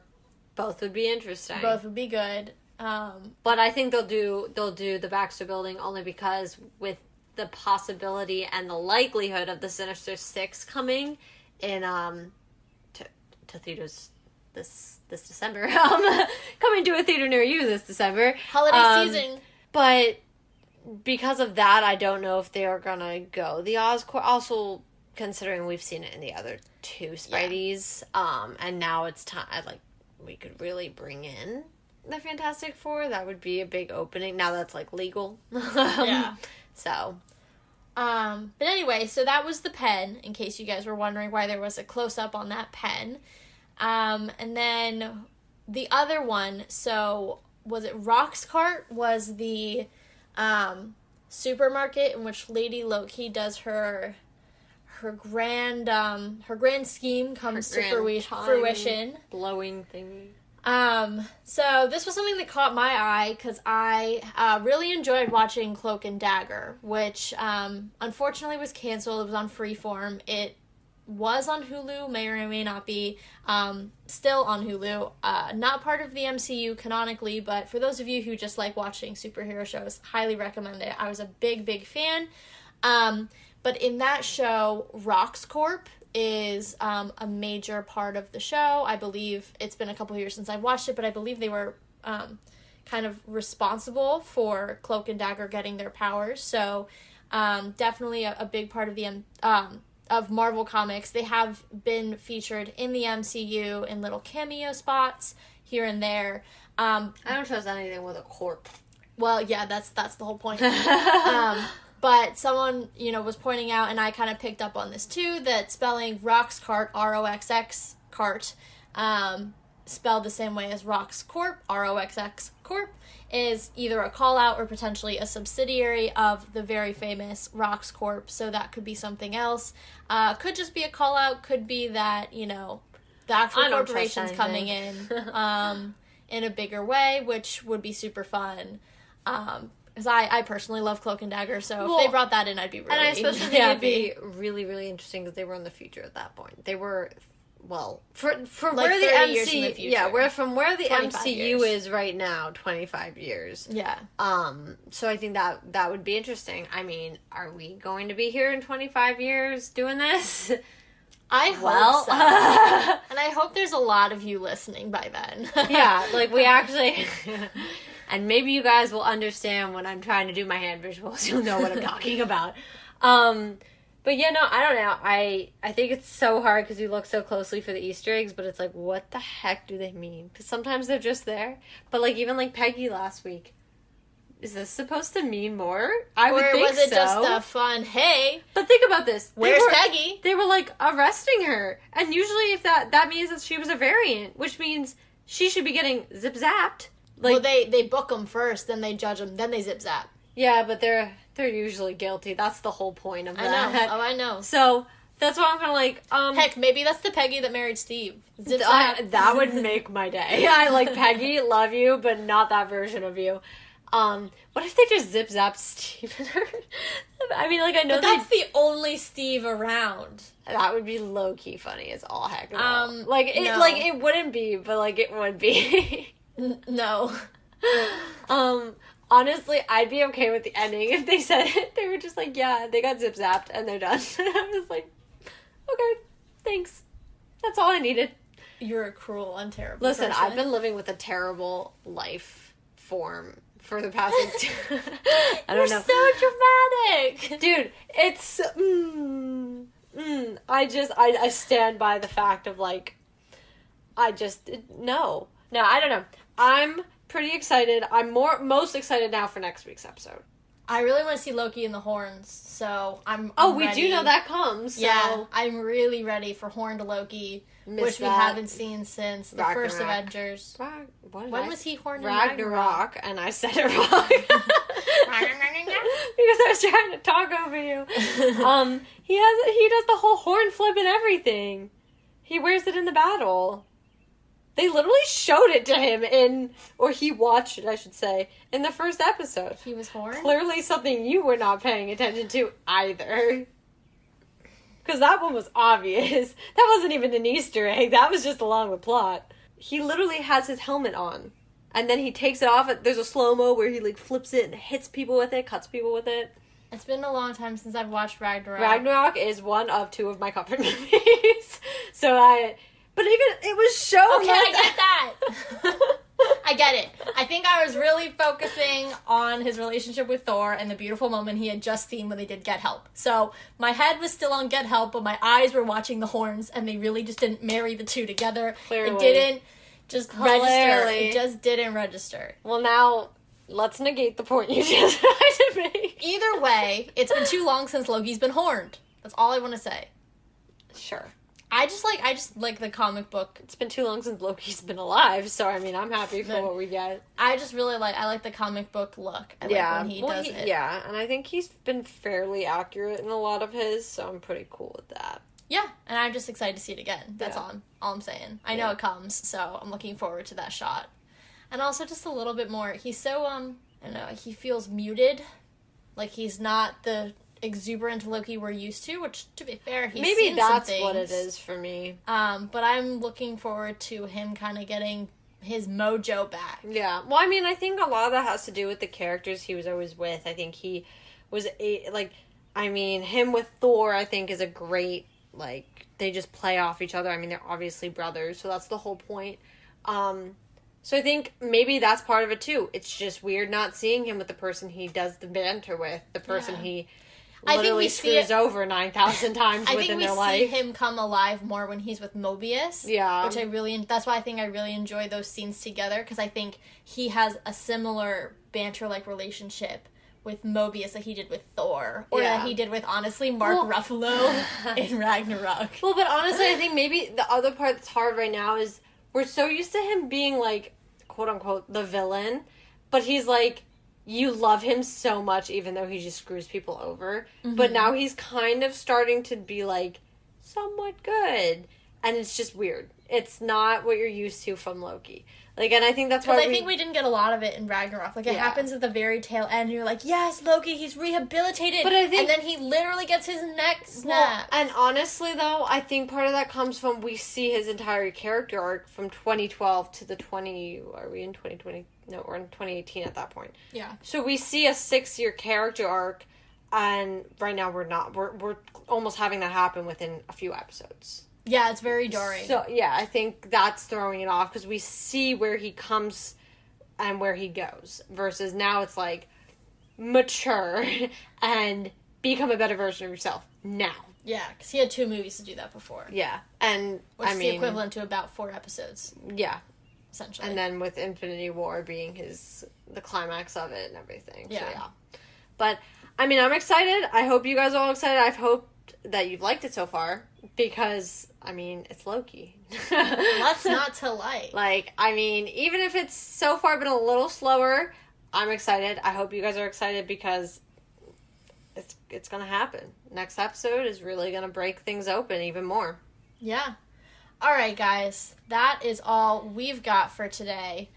B: Both would be interesting.
A: Both would be good.
B: But I think they'll do the Baxter Building only because with the possibility and the likelihood of the Sinister Six coming in to theaters this December, coming to a theater near you this December,
A: holiday season.
B: But because of that, I don't know if they are gonna go the Oscorp. Also, considering we've seen it in the other 2 Spideys, and now it's time. Like, we could really bring in the Fantastic Four. That would be a big opening. Now that's like legal.
A: Yeah.
B: So.
A: But anyway, so that was the pen, in case you guys were wondering why there was a close-up on that pen. And then the other one, so was it Roxcart, was the supermarket in which Lady Loki does her grand scheme comes to fruition.
B: Blowing thing.
A: So this was something that caught my eye because I really enjoyed watching Cloak and Dagger, which unfortunately was canceled. It was on Freeform. It was on Hulu, may or may not be, still on Hulu. Not part of the MCU canonically, but for those of you who just like watching superhero shows, highly recommend it. I was a big fan. But in that show, Roxcorp is a major part of the show. I believe it's been a couple years since I've watched it, but I believe they were kind of responsible for Cloak and Dagger getting their powers. So definitely a big part of the of Marvel Comics. They have been featured in the MCU in little cameo spots here and there.
B: I don't trust anything with a corp.
A: Well, yeah, that's the whole point. But someone, was pointing out, and I kind of picked up on this too, that spelling Roxcart, R-O-X-X, cart, spelled the same way as Roxcorp, R-O-X-X, corp, is either a call-out or potentially a subsidiary of the very famous Roxcorp, so that could be something else. Could just be a call-out, could be that, the actual corporation's coming in a bigger way, which would be super fun. Because I personally love Cloak and Dagger, so if they brought that in, I'd be really happy.
B: And I especially think it'd be really, really interesting because they were in the future at that point. They were well, for
A: Like
B: where the
A: 30 years in the
B: MCU,
A: future.
B: yeah, where the
A: 25
B: MCU
A: years.
B: is right now, 25 years.
A: Yeah.
B: So I think that would be interesting. I mean, are we going to be here in 25 years doing this?
A: I hope so. And I hope there's a lot of you listening by then.
B: Yeah, like we actually... And maybe you guys will understand when I'm trying to do my hand visuals. You'll know what I'm talking about. But yeah, no, I don't know. I think it's so hard because you look so closely for the Easter eggs, but it's like, what the heck do they mean? Because sometimes they're just there. But like even like Peggy last week. Is this supposed to mean more? I would think so. Or was it
A: just a fun, hey?
B: But think about this.
A: Where's Peggy?
B: They were like arresting her. And usually if that means that she was a variant, which means she should be getting zip-zapped. Like,
A: well, they book them first, then they judge them, then they zip-zap.
B: Yeah, but they're usually guilty. That's the whole point of that.
A: I know. Oh, I know.
B: So that's why I'm kind of like,
A: heck, maybe that's the Peggy that married Steve. Zip-zap.
B: That would make my day. I like Peggy, love you, but not that version of you. What if they just zip-zap Steve and her? I mean, like, I know
A: but that's the only Steve around.
B: That would be low-key funny as all heck.
A: No.
B: It wouldn't be, but, like, it would be.
A: No.
B: Honestly, I'd be okay with the ending if they said it. They were just like, yeah, they got zip-zapped and they're done. I was like, okay, thanks. That's all I needed.
A: You're a cruel and terrible
B: Listen,
A: person.
B: I've been living with a terrible life form for the past I don't know.
A: You're so dramatic.
B: Dude, it's I stand by the fact of like no, I don't know. I'm pretty excited. I'm most excited now for next week's episode.
A: I really want to see Loki in the horns, so I'm
B: we
A: ready.
B: do know that comes. So.
A: Yeah, I'm really ready for Horned Loki, which we haven't seen since the first Avengers. When was he horned in
B: Ragnarok? And I said it wrong. Because I was trying to talk over you. He does the whole horn flip and everything. He wears it in the battle. They literally showed it to him or he watched it, I should say, in the first episode.
A: He was horned?
B: Clearly something you were not paying attention to either. Because that one was obvious. That wasn't even an Easter egg. That was just along the plot. He literally has his helmet on. And then he takes it off. There's a slow-mo where he like flips it and hits people with it, cuts people with it.
A: It's been a long time since I've watched Ragnarok.
B: Ragnarok is one of two of my comfort movies. But even, it was shown.
A: Okay, I get that. I get it. I think I was really focusing on his relationship with Thor and the beautiful moment he had just seen when they did Get Help. So my head was still on Get Help, but my eyes were watching the horns, and they really just didn't marry the two together.
B: Clearly.
A: It didn't just register. It just didn't register.
B: Well, now, let's negate the point you just tried to make.
A: Either way, it's been too long since Loki's been horned. That's all I want to say.
B: Sure.
A: I just like the comic book.
B: It's been too long since Loki's been alive, so I mean, I'm happy for what we get.
A: I just really like the comic book look. I like when he does it.
B: Yeah, and I think he's been fairly accurate in a lot of his, so I'm pretty cool with that.
A: Yeah, and I'm just excited to see it again. That's all I'm saying. I know it comes, so I'm looking forward to that shot. And also just a little bit more. He's so I don't know, he feels muted. Like he's not the exuberant Loki we're used to, which to be fair, he's
B: maybe
A: seen
B: that's
A: some things.
B: what it is for me.
A: But I'm looking forward to him kind of getting his mojo back.
B: Yeah. Well, I mean, I think a lot of that has to do with the characters he was always with. I think he was him with Thor, I think is a great, like, they just play off each other. I mean, they're obviously brothers, so that's the whole point. So I think maybe that's part of it too. It's just weird not seeing him with the person he does the banter with, the person he literally screws over 9,000 times within their life. I think we see
A: him come alive more when he's with Mobius.
B: Yeah.
A: That's why I think I really enjoy those scenes together, because I think he has a similar banter-like relationship with Mobius that he did with Thor. Or that he did with, honestly, Mark Ruffalo in Ragnarok.
B: Well, but honestly, I think maybe the other part that's hard right now is we're so used to him being, like, quote-unquote, the villain, but he's, like, you love him so much even though he just screws people over. Mm-hmm. But now he's kind of starting to be, like, somewhat good. and it's just weird. It's not what you're used to from Loki. Like, and I think that's why
A: I think we didn't get a lot of it in Ragnarok. Like, it happens at the very tail end, and you're like, yes, Loki, he's rehabilitated. But I think... And then he literally gets his neck snapped.
B: Well, and honestly, though, I think part of that comes from we see his entire character arc from 2012 to the 20... Are we in 2020? No, we're in 2018 at that point.
A: Yeah.
B: So we see a 6-year character arc, and right now we're not. We're almost having that happen within a few episodes.
A: Yeah, it's very jarring.
B: So, yeah, I think that's throwing it off because we see where he comes and where he goes. Versus now it's like, mature and become a better version of yourself now.
A: Yeah, because he had 2 movies to do that before.
B: Yeah, and
A: Which is the equivalent to about 4 episodes.
B: Yeah.
A: Essentially.
B: And then with Infinity War being the climax of it and everything.
A: Yeah.
B: So, yeah. But, I mean, I'm excited. I hope you guys are all excited. I've hoped that you've liked it so far. Because, I mean, it's Loki.
A: What's not to like?
B: Like, I mean, even if it's so far been a little slower, I'm excited. I hope you guys are excited because it's gonna happen. Next episode is really gonna break things open even more.
A: Yeah. Alright, guys. That is all we've got for today.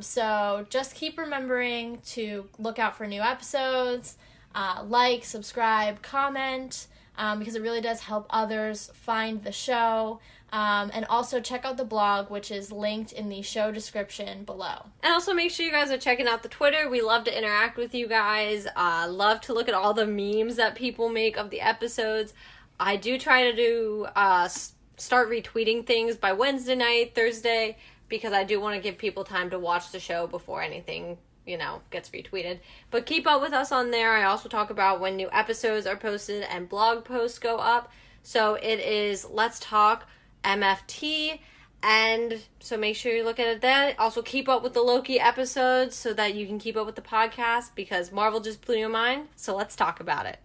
A: So just keep remembering to look out for new episodes. Like, subscribe, comment. Because it really does help others find the show. And also check out the blog, which is linked in the show description below.
B: And also make sure you guys are checking out the Twitter. We love to interact with you guys. Love to look at all the memes that people make of the episodes. I do try to start retweeting things by Wednesday night, Thursday, because I do want to give people time to watch the show before anything gets retweeted. But keep up with us on there. I also talk about when new episodes are posted and blog posts go up. So it is Let's Talk MFT. And so make sure you look at it then. Also keep up with the Loki episodes so that you can keep up with the podcast because Marvel just blew your mind. So let's talk about it.